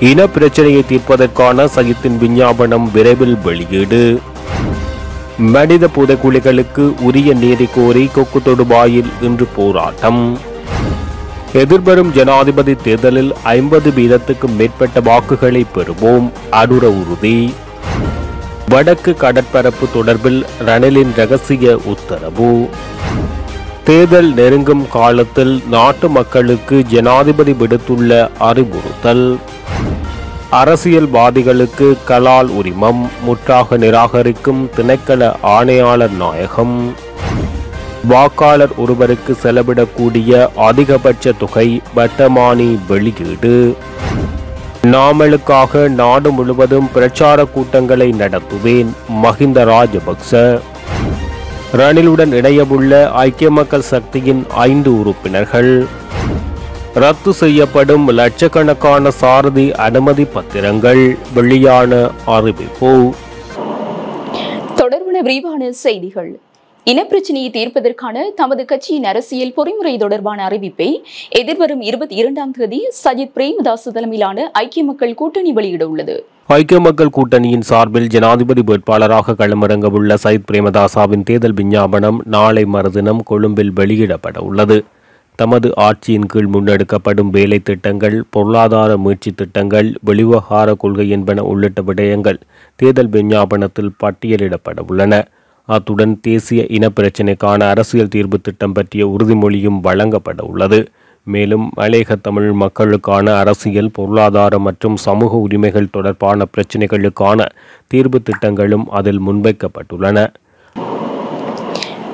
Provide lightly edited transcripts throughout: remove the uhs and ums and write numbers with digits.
இன பிரச்சனையை தீர்ப்பதற்கான சயித்தின் விஞ்ஞாபனம் விரைவில் வெளியீடு. மனித புதைக்குழிகளுக்கு உரிய நீதி கோரி கொக்கு தொடுவாயில் இன்று போராட்டம். எதிர்வரும் ஜனாதிபதி தேர்தலில் 50% மேற்பட்ட வாக்குகளை பெறுவோம், அனுர உறுதி. வடக்கு கடற்பரப்பு தொடர்பில் ரணிலின் ரகசிய உத்தரவு. தேர்தல் நெருங்கும் காலத்தில் நாட்டு மக்களுக்கு ஜனாதிபதி விடுத்துள்ள அறிவுறுத்தல். அரசியல்வாதிகளுக்கு கலால் உரிமம் முற்றாக நிராகரிக்கும் திணைக்கள ஆணையாளர் நாயகம். வாக்காளர் ஒருவருக்கு செலவிடக்கூடிய அதிகபட்ச தொகை வட்டமானி வெளியீடு. நாமலுக்காக நாடு முழுவதும் பிரச்சார கூட்டங்களை நடத்துவேன், மஹிந்த ராஜபக்ச. ரணிலுடன் இணையவுள்ள ஐக்கிய மக்கள் சக்தியின் 5 உறுப்பினர்கள். ரத்து செய்யப்படும் லட்சக்கணக்கான சாரதி அனுமதி பத்திரங்கள், வெளியான அறிவிப்பு. தொடர்பான விரிவான செய்திகள். இனப்பிரச்சினையை தீர்ப்பதற்கான தமது கட்சியின் அரசியல் பொறிமுறை தொடர்பான அறிவிப்பை எதிர்வரும் 22ஆம் தேதி சஜித் பிரேமதாச தலைமையிலான ஐக்கிய மக்கள் கூட்டணி வெளியிட உள்ளது. ஐக்கிய மக்கள் கூட்டணியின் சார்பில் ஜனாதிபதி வேட்பாளராக களமிறங்கவுள்ள சஜித் பிரேமதாசவின் தேர்தல் விஞ்ஞாபனம் நாளை மறுதினம் கொழும்பில் வெளியிடப்பட உள்ளது. தமது ஆட்சியின் கீழ் முன்னெடுக்கப்படும் வேலை திட்டங்கள், பொருளாதார மீட்சி திட்டங்கள், வெளிவகார கொள்கை என்பன உள்ளிட்ட விடயங்கள் தேர்தல் விஞ்ஞாபனத்தில் பட்டியலிடப்பட உள்ளன. அத்துடன் தேசிய இனப்பிரச்சினைக்கான அரசியல் தீர்வு திட்டம் பற்றிய உறுதிமொழியும் வழங்கப்பட உள்ளது. மேலும் மலையக தமிழ் மக்களுக்கான அரசியல், பொருளாதார மற்றும் சமூக உரிமைகள் தொடர்பான பிரச்சினைகளுக்கான தீர்வு திட்டங்களும் அதில் முன்வைக்கப்பட்டுள்ளன.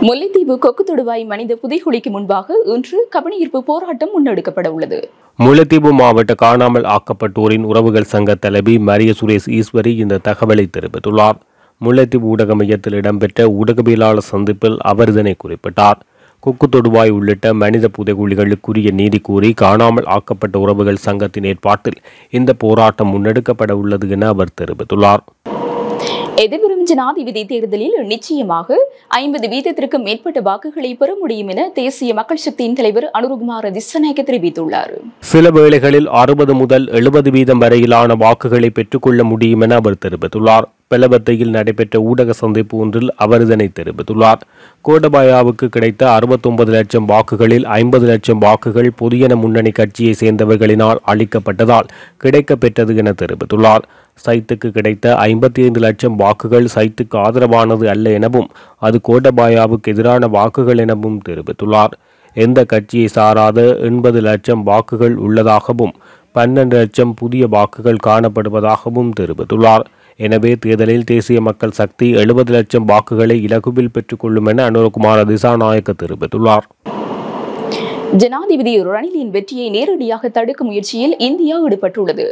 முல்லைத்தீவு கொக்கு தொடுவாய் மனித புதைகுழிக்கு முன்பாக இன்று கவனஈர்ப்பு போராட்டம் முன்னெடுக்கப்பட உள்ளது. முல்லைத்தீவு மாவட்ட காணாமல் ஆக்கப்பட்டோரின் உறவுகள் சங்க தலைவி மரிய சுரேஷ் ஈஸ்வரி இந்த தகவலை தெரிவித்துள்ளார். முல்லைத்தீவு ஊடக மையத்தில் இடம்பெற்ற ஊடகவியலாளர் சந்திப்பில் அவர் இதனை குறிப்பிட்டார். கொக்கு தொடுவாய் உள்ளிட்ட மனித புதைகுழிகளுக்குரிய நீதி கூறி காணாமல் ஆக்கப்பட்ட உறவுகள் சங்கத்தின் ஏற்பாட்டில் இந்த போராட்டம் முன்னெடுக்கப்பட உள்ளது என அவர் தெரிவித்துள்ளார். எதிர்வரும் ஜனாதிபதி தேர்தலில் நிச்சயமாக 50% மேற்பட்ட வாக்குகளை பெற முடியும் என தேசிய மக்கள் சக்தியின் தலைவர் அனுருகுமார திஸ்ஸநாயக்க தெரிவித்துள்ளார். சில வேளைகளில் 60 முதல் 70% வரையிலான வாக்குகளை பெற்றுக்கொள்ள முடியும் என அவர் தெரிவித்துள்ளார். பெலவத்தையில் நடைபெற்ற ஊடக சந்திப்பு ஒன்றில் அவர் இதனை தெரிவித்துள்ளார். கோடபாயாவுக்கு கிடைத்த 69 லட்சம் வாக்குகளில் 50 லட்சம் வாக்குகள் பொதுஜன முன்னணி கட்சியை சேர்ந்தவர்களினால் அளிக்கப்பட்டதால் கிடைக்கப்பெற்றது என தெரிவித்துள்ளார். சைத்துக்கு கிடைத்த 55 லட்சம் வாக்குகள் சைத்துக்கு ஆதரவானது அல்ல எனவும் அது கோடபாயாவுக்கு எதிரான வாக்குகள் எனவும் தெரிவித்துள்ளார். எந்த கட்சியை சாராத 80 லட்சம் வாக்குகள் உள்ளதாகவும் 12 லட்சம் புதிய வாக்குகள் காணப்படுவதாகவும் தெரிவித்துள்ளார். எனவே தேர்தலில் தேசிய மக்கள் சக்தி 70 லட்சம் வாக்குகளை இலகுவில் பெற்றுக்கொள்ளும் என அனுரகுமார திசாநாயக்க தெரிவித்துள்ளார். ஜனாதிபதி ரணிலின் வெற்றியை நேரடியாக தடுக்கும் முயற்சியில் இந்தியா ஈடுபட்டுள்ளது.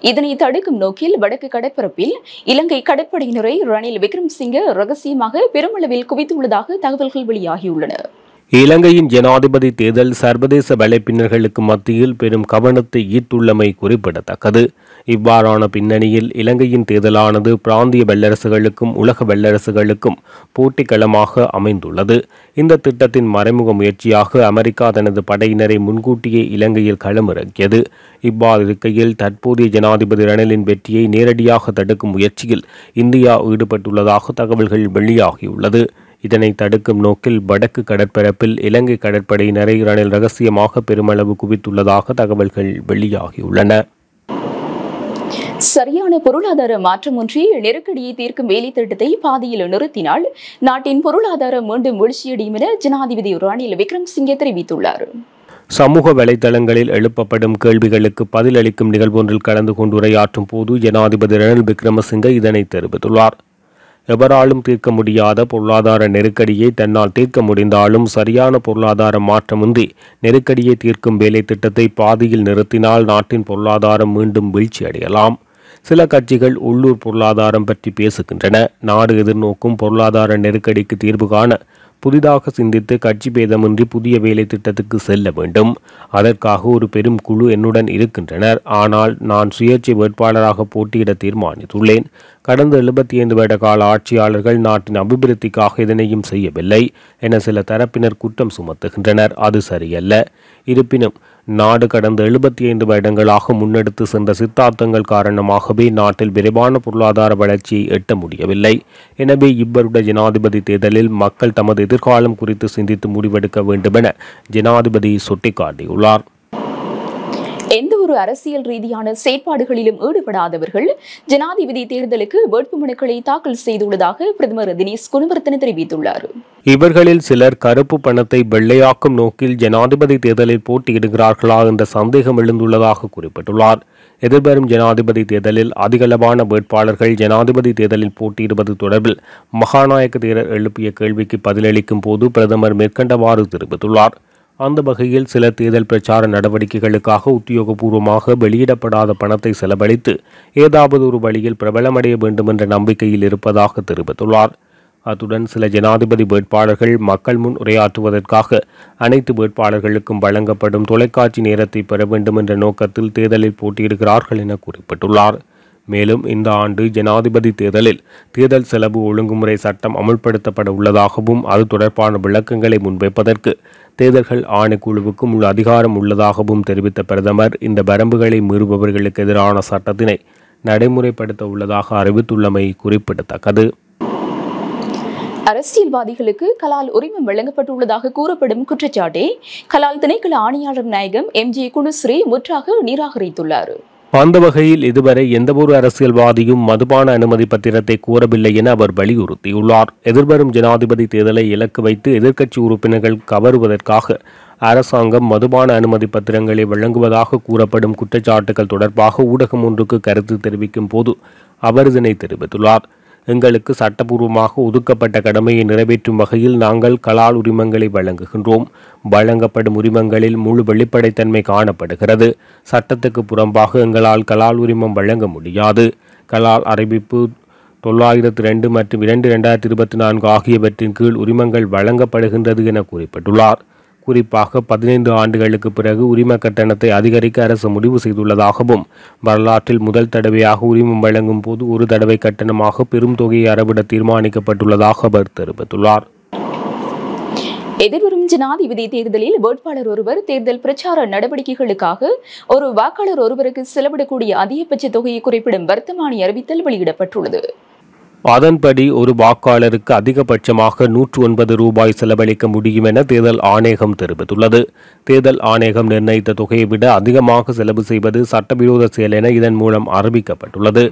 இதனை தடுக்கும் நோக்கில் வடக்கு கடற்பரப்பில் இலங்கை கடற்படையினரை ரணில் விக்ரமசிங்கே ரகசியமாக பெருமளவில் குவித்துள்ளதாக தகவல்கள் வெளியாகியுள்ளன. இலங்கையின் ஜனாதிபதி தேர்தல் சர்வதேச வலைப்பின்னர்களுக்கு மத்தியில் பெரும் கவனத்தை ஈர்த்துள்ளமை குறிப்பிடத்தக்கது. இவ்வாறான பின்னணியில் இலங்கையின் தேர்தலானது பிராந்திய வல்லரசுகளுக்கும் உலக வல்லரசுகளுக்கும் போட்டிக்களமாக அமைந்துள்ளது. இந்த திட்டத்தின் மறைமுக முயற்சியாக அமெரிக்கா தனது படையினரை முன்கூட்டியே இலங்கையில் களமிறக்கியது. இவ்வாறு இருக்கையில் தற்போதைய ஜனாதிபதி ரணிலின் வெற்றியை நேரடியாக தடுக்கும் முயற்சியில் இந்தியா ஈடுபட்டுள்ளதாக தகவல்கள் வெளியாகியுள்ளது. இதனை தடுக்கும் நோக்கில் வடக்கு கடற்பரப்பில் இலங்கை கடற்படையினரை ரணில் ரகசியமாக பெருமளவு குவித்துள்ளதாக தகவல்கள் வெளியாகியுள்ளன. சரியான பொருளாதார மாற்றமின்றி நெருக்கடியை தீர்க்கும் வேலை திட்டத்தை பாதியில் நிறுத்தினால் நாட்டின் பொருளாதாரம் மீண்டும் வீழ்ச்சியடையும் என ஜனாதிபதி ரணில் விக்ரமசிங்கே தெரிவித்துள்ளார். சமூக வலைதளங்களில் எழுப்பப்படும் கேள்விகளுக்கு பதிலளிக்கும் நிகழ்வொன்றில் கலந்து கொண்டு உரையாற்றும் போது ஜனாதிபதி ரணில் விக்ரமசிங்கே இதனை தெரிவித்துள்ளார். எவராலும் தீர்க்க முடியாத பொருளாதார நெருக்கடியை தன்னால் தீர்க்க முடிந்தாலும் சரியான பொருளாதார மாற்றமின்றி நெருக்கடியை தீர்க்கும் வேலை திட்டத்தை பாதியில் நிறுத்தினால் நாட்டின் பொருளாதாரம் மீண்டும் வீழ்ச்சியடையலாம். சில கட்சிகள் உள்ளூர் பொருளாதாரம் பற்றி பேசுகின்றன. நாடு எதிர்நோக்கும் பொருளாதார நெருக்கடிக்கு தீர்வு காண புதிதாக சிந்தித்து கட்சி பேதமின்றி புதிய வேலை திட்டத்துக்கு செல்ல வேண்டும். அதற்காக ஒரு பெரும் குழு என்னுடன் இருக்கின்றனர். ஆனால் நான் சுயேட்சை வேட்பாளராக போட்டியிட தீர்மானித்துள்ளேன். கடந்த 75 வருட கால ஆட்சியாளர்கள் நாட்டின் அபிவிருத்திக்காக இதனையும் செய்யவில்லை என சில தரப்பினர் குற்றம் சுமத்துகின்றனர். அது சரியல்ல. இருப்பினும் நாடு கடந்த 75 வருடங்களாக முன்னெடுத்து சென்ற சித்தாந்தங்கள் காரணமாகவே நாட்டில் விரைவான பொருளாதார வளர்ச்சியை எட்ட முடியவில்லை. எனவே இவ்வருட ஜனாதிபதி தேர்தலில் மக்கள் தமது எதிர்காலம் குறித்து சிந்தித்து முடிவெடுக்க வேண்டுமென ஜனாதிபதி சுட்டிக்காட்டியுள்ளார். எந்த ஒரு அரசியல் ரீதியான செயற்பாடுகளிலும் ஈடுபடாதவர்கள் ஜனாதிபதி தேர்தலுக்கு வேட்புமனுக்களை தாக்கல் செய்துள்ளதாக பிரதமர் தினேஷ் குணவர்த்தன தெரிவித்துள்ளார். இவர்களில் சிலர் கருப்பு பணத்தை வெள்ளையாக்கும் நோக்கில் ஜனாதிபதி தேர்தலில் போட்டியிடுகிறார்களா என்ற சந்தேகம் எழுந்துள்ளதாக குறிப்பிட்டுள்ளார். எதிர்வரும் ஜனாதிபதி தேர்தலில் அதிகளவான வேட்பாளர்கள் ஜனாதிபதி தேர்தலில் போட்டியிடுவது தொடர்பில் மகாநாயக்க தேரர் எழுப்பிய கேள்விக்கு பதிலளிக்கும் போது பிரதமர் மேற்கண்டவாறு தெரிவித்துள்ளார். அந்த வகையில் சில தேர்தல் பிரச்சார நடவடிக்கைகளுக்காக உத்தியோகபூர்வமாக வெளியிடப்படாத பணத்தை செலவழித்து ஏதாவது ஒரு வழியில் பிரபலமடைய வேண்டும் என்ற நம்பிக்கையில் இருப்பதாக தெரிவித்துள்ளார். அத்துடன் சில ஜனாதிபதி வேட்பாளர்கள் மக்கள் முன் உரையாற்றுவதற்காக அனைத்து வேட்பாளர்களுக்கும் வழங்கப்படும் தொலைக்காட்சி நேரத்தை பெற வேண்டும் என்ற நோக்கத்தில் தேர்தலில் போட்டியிடுகிறார்கள் என குறிப்பிட்டுள்ளார். மேலும் இந்த ஆண்டு ஜனாதிபதி தேர்தலில் தேர்தல் செலவு ஒழுங்குமுறை சட்டம் அமுல்படுத்தப்பட உள்ளதாகவும் அது தொடர்பான விளக்கங்களை முன்வைப்பதற்கு தேர்தல்கள் ஆணைக்குழுவுக்கு முழு அதிகாரம் உள்ளதாகவும் தெரிவித்த பிரதமர் இந்த வரம்புகளை மீறுபவர்களுக்கு எதிரான சட்டத்தினை நடைமுறைப்படுத்த உள்ளதாக அறிவித்துள்ளமை குறிப்பிடத்தக்கது. அரசியல்வாதிகளுக்கு கலால் உரிமம் வழங்கப்பட்டுள்ளதாக கூறப்படும் குற்றச்சாட்டை கலால் திணைக்கள ஆணையாளர் நாயகம் MJ குணஸ்ரீ முற்றாக நிராகரித்துள்ளார். அந்த வகையில் இதுவரை எந்தவொரு அரசியல்வாதியும் மதுபான அனுமதி பத்திரத்தை கோரவில்லை என அவர் வலியுறுத்தியுள்ளார். எதிர்வரும் ஜனாதிபதி தேர்தலை இலக்கு வைத்து எதிர்க்கட்சி உறுப்பினர்கள் கவருவதற்காக அரசாங்கம் மதுபான அனுமதி பத்திரங்களை வழங்குவதாக கூறப்படும் குற்றச்சாட்டுகள் தொடர்பாக ஊடகம் ஒன்றுக்கு கருத்து தெரிவிக்கும் போது அவர் இதனை தெரிவித்துள்ளார். எங்களுக்கு சட்டபூர்வமாக ஒதுக்கப்பட்ட கடமையை நிறைவேற்றும் வகையில் நாங்கள் கலால் உரிமங்களை வழங்குகின்றோம். வழங்கப்படும் உரிமங்களில் முழு வெளிப்படைத்தன்மை காணப்படுகிறது. சட்டத்துக்கு புறம்பாக எங்களால் கலால் உரிமம் வழங்க முடியாது. கலால் அறிவிப்பு 902 மற்றும் 2/2024 ஆகியவற்றின் கீழ் உரிமங்கள் வழங்கப்படுகின்றது என குறிப்பிட்டுள்ளார். குறிப்பாக 15 ஆண்டுகளுக்கு பிறகு உரிம கட்டணத்தை அதிகரிக்க அரசு முடிவு செய்துள்ளதாகவும் வரலாற்றில் முதல் தடவையாக உரிமம் வழங்கும் போது ஒரு தடவை கட்டணமாக பெரும் தொகையை அறவிட தீர்மானிக்கப்பட்டுள்ளதாக அவர் தெரிவித்துள்ளார். எதிர்வரும் ஜனாதிபதி தேர்தலில் வேட்பாளர் ஒருவர் தேர்தல் பிரச்சார நடவடிக்கைகளுக்காக ஒரு வாக்காளர் ஒருவருக்கு செலவிடக்கூடிய அதிகபட்ச தொகையை குறிப்பிடும் வர்த்தமானி அறிவித்தல் வெளியிடப்பட்டுள்ளது. அதன்படி ஒரு வாக்காளருக்கு அதிகபட்சமாக 109 ரூபாய் செலவழிக்க முடியும் என தேர்தல் ஆணையகம் தெரிவித்துள்ளது. தேர்தல் ஆணையகம் நிர்ணயித்த தொகையை விட அதிகமாக செலவு செய்வது சட்டவிரோத செயல் என இதன் மூலம் அறிவிக்கப்பட்டுள்ளது.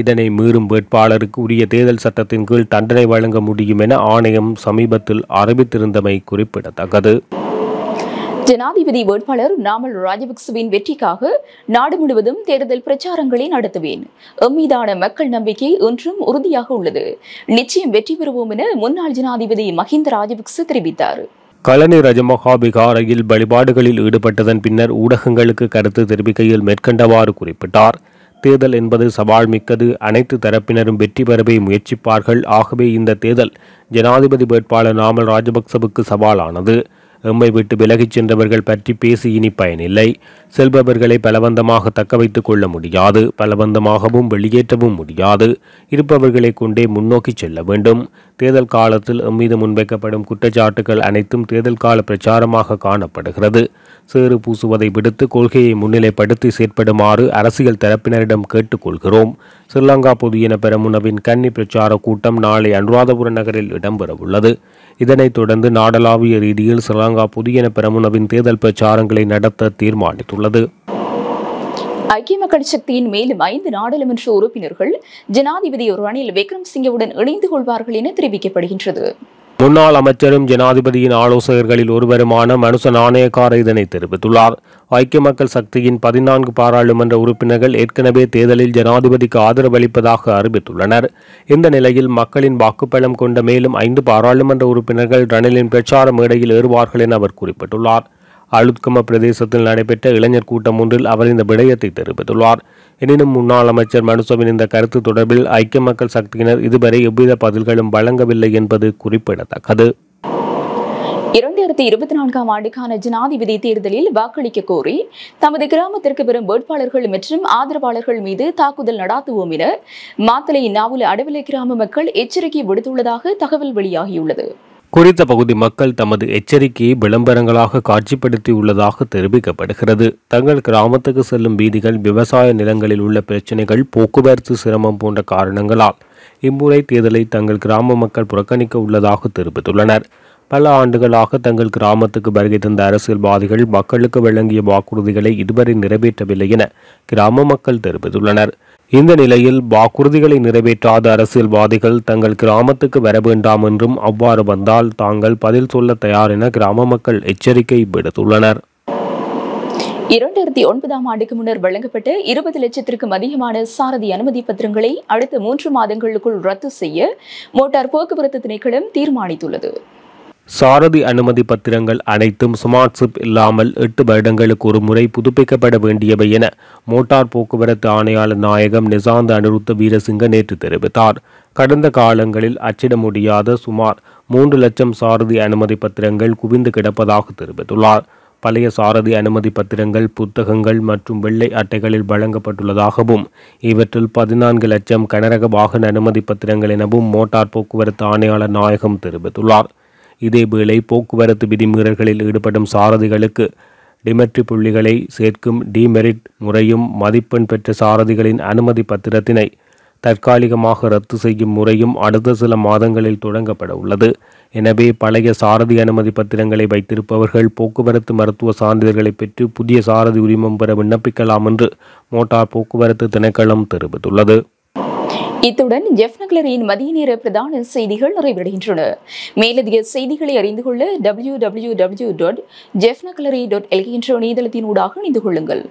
இதனை மீறும் வேட்பாளருக்கு உரிய தேர்தல் சட்டத்தின் கீழ் தண்டனை வழங்க முடியும் என ஆணையம் சமீபத்தில் அறிவித்திருந்தமை குறிப்பிடத்தக்கது. ஜனாதிபதி வேட்பாளர் நாமல் ராஜபக்சவின் வெற்றிக்காக நாடு முழுவதும் தேர்தல் பிரச்சாரங்களை நடத்துவேன். எம்மீதான மக்கள் நம்பிக்கை ஒன்றும் உறுதியாக உள்ளது. நிச்சயம் வெற்றி பெறுவோம் என முன்னாள் ஜனாதிபதி மஹிந்த ராஜபக்ச தெரிவித்தார். கலனி ரஜமஹா விகாரையில் வழிபாடுகளில் ஈடுபட்டதன் பின்னர் ஊடகங்களுக்கு கருத்து தெரிவிக்கையில் மேற்கண்டவாறு குறிப்பிட்டார். தேர்தல் என்பது சவால் மிக்கது. அனைத்து தரப்பினரும் வெற்றி பெறவே முயற்சிப்பார்கள். ஆகவே இந்த தேர்தல் ஜனாதிபதி வேட்பாளர் நாமல் ராஜபக்சவுக்கு சவாலானது. எம்மை விட்டு விலகிச் சென்றவர்கள் பற்றி பேசி இனி பயனில்லை. செல்பவர்களை பலவந்தமாக தக்க வைத்துக் கொள்ள முடியாது. பலவந்தமாகவும் வெளியேற்றவும் முடியாது. இருப்பவர்களை கொண்டே முன்னோக்கி செல்ல வேண்டும். தேர்தல் காலத்தில் எம்மீது முன்வைக்கப்படும் குற்றச்சாட்டுகள் அனைத்தும் தேர்தல் கால பிரச்சாரமாக காணப்படுகிறது. சேறு பூசுவதை விடுத்து கொள்கையை முன்னிலைப்படுத்தி செயற்படுமாறு அரசியல் தரப்பினரிடம் கேட்டுக்கொள்கிறோம். ஸ்ரீலங்கா பொதுஜன பெரமுனவின் கன்னி பிரச்சார கூட்டம் நாளை அனுராதபுர நகரில் இடம்பெறவுள்ளது. இதனைத் தொடர்ந்து நாடளாவிய ரீதியில் ஸ்ரீலங்கா பொதுஜன பெரமுனவின் தேர்தல் பிரச்சாரங்களை நடத்த தீர்மானித்துள்ளது. ஐக்கிய மக்கள் சக்தியின் மேலும் 5 நாடாளுமன்ற உறுப்பினர்கள் ஜனாதிபதி ரணில் விக்ரமசிங்கவுடன் இணைந்து கொள்வார்கள் என தெரிவிக்கப்படுகின்றது. முன்னாள் அமைச்சரும் ஜனாதிபதியின் ஆலோசகர்களில் ஒருவருமான மனுச நாணயக்கார இதனை தெரிவித்துள்ளார். ஐக்கிய மக்கள் சக்தியின் 14 பாராளுமன்ற உறுப்பினர்கள் ஏற்கனவே தேர்தலில் ஜனாதிபதிக்கு ஆதரவளிப்பதாக அறிவித்துள்ளனர். இந்த நிலையில் மக்களின் வாக்குப்பலம் கொண்ட மேலும் 5 பாராளுமன்ற உறுப்பினர்கள் ரணிலின் பிரச்சார மேடையில் ஏறுவார்கள் என அவர் குறிப்பிட்டுள்ளார். அளுத்கம பிரதேசத்தில் நடைபெற்ற இளைஞர் கூட்டம் ஒன்றில் அவர் இந்த விடயத்தை தெரிவித்துள்ளார். எனினும் முன்னாள் அமைச்சர் மனுசவின் இந்த கருத்து தொடர்பில் ஐக்கிய மக்கள் சக்தியினர் இதுவரை எவ்வித பதில்களும் வழங்கவில்லை என்பது குறிப்பிடத்தக்கது. 2024ஆம் ஆண்டுக்கான ஜனாதிபதி தேர்தலில் வாக்களிக்க கோரி தமது கிராமத்திற்கு வரும் வேட்பாளர்கள் மற்றும் ஆதரவாளர்கள் மீது தாக்குதல் நடாத்துவோம் என மாத்தளை நாவல அடவிலை கிராம மக்கள் எச்சரிக்கை விடுத்துள்ளதாக தகவல் வெளியாகியுள்ளது. குறித்த பகுதி மக்கள் தமது எச்சரிக்கையை விளம்பரங்களாக காட்சிப்படுத்தியுள்ளதாக தெரிவிக்கப்படுகிறது. தங்கள் கிராமத்துக்கு செல்லும் வீதிகள், விவசாய நிலங்களில் உள்ள பிரச்சினைகள், போக்குவரத்து சிரமம் போன்ற காரணங்களால் இம்முறை தேர்தலை தங்கள் கிராம மக்கள் புறக்கணிக்க உள்ளதாக தெரிவித்துள்ளனர். பல ஆண்டுகளாக தங்கள் கிராமத்துக்கு வருகை தந்த அரசியல்வாதிகள் மக்களுக்கு வழங்கிய வாக்குறுதிகளை இதுவரை நிறைவேற்றவில்லை என கிராம மக்கள் தெரிவித்துள்ளனர். இந்த நிலையில் வாக்குறுதிகளை நிறைவேற்றாத அரசியல்வாதிகள் தங்கள் கிராமத்துக்கு வர வேண்டாம் என்றும், அவ்வாறு வந்தால் தாங்கள் பதில் சொல்ல தயார் என கிராம மக்கள் எச்சரிக்கை விடுத்துள்ளனர். 2009ஆம் ஆண்டுக்கு முன்னர் வழங்கப்பட்ட 20 லட்சத்திற்கும் அதிகமான சாரதி அனுமதி பத்திரங்களை அடுத்த 3 மாதங்களுக்குள் ரத்து செய்ய மோட்டார் போக்குவரத்து திணைக்களம் தீர்மானித்துள்ளது. சாரதி அனுமதி பத்திரங்கள் அனைத்தும் ஸ்மார்ட் சிப் இல்லாமல் 8 வருடங்களுக்கு ஒரு முறை புதுப்பிக்கப்பட வேண்டியவை என மோட்டார் போக்குவரத்து ஆணையாளர் நாயகம் நிசாந்த அனுருத்த வீரசிங்க நேற்று தெரிவித்தார். கடந்த காலங்களில் அச்சிட முடியாத சுமார் 3 லட்சம் சாரதி அனுமதி பத்திரங்கள் குவிந்து கிடப்பதாக தெரிவித்துள்ளார். பழைய சாரதி அனுமதி பத்திரங்கள் புத்தகங்கள் மற்றும் வெள்ளை அட்டைகளில் வழங்கப்பட்டுள்ளதாகவும், இவற்றில் 14 லட்சம் கனரக வாகன அனுமதி பத்திரங்கள் எனவும் மோட்டார் போக்குவரத்து ஆணையாளர் நாயகம் தெரிவித்துள்ளார். இதேவேளை போக்குவரத்து விதிமீறல்களில் ஈடுபடும் சாரதிகளுக்கு டிமெட்ரி புள்ளிகளை சேர்க்கும் டிமெரிட் முறையும், மதிப்பெண் பெற்ற சாரதிகளின் அனுமதி பத்திரத்தினை தற்காலிகமாக ரத்து செய்யும் முறையும் அடுத்த சில மாதங்களில் தொடங்கப்பட உள்ளது. எனவே பழைய சாரதி அனுமதி பத்திரங்களை வைத்திருப்பவர்கள் போக்குவரத்து மருத்துவ சான்றிதழ்களை பெற்று புதிய சாரதி உரிமம் பெற விண்ணப்பிக்கலாம் என்று மோட்டார் போக்குவரத்து திணைக்களம் தெரிவித்துள்ளது. இத்துடன் ஜெஃப் நக்லரியின் மதிய நேர பிரதான செய்திகள் நிறைவடைகின்றன. மேலதிக செய்திகளை அறிந்து கொள்ள www.jeffnaclery.lk என்ற இணையதளத்தினூடாக இணைந்து கொள்ளுங்கள்.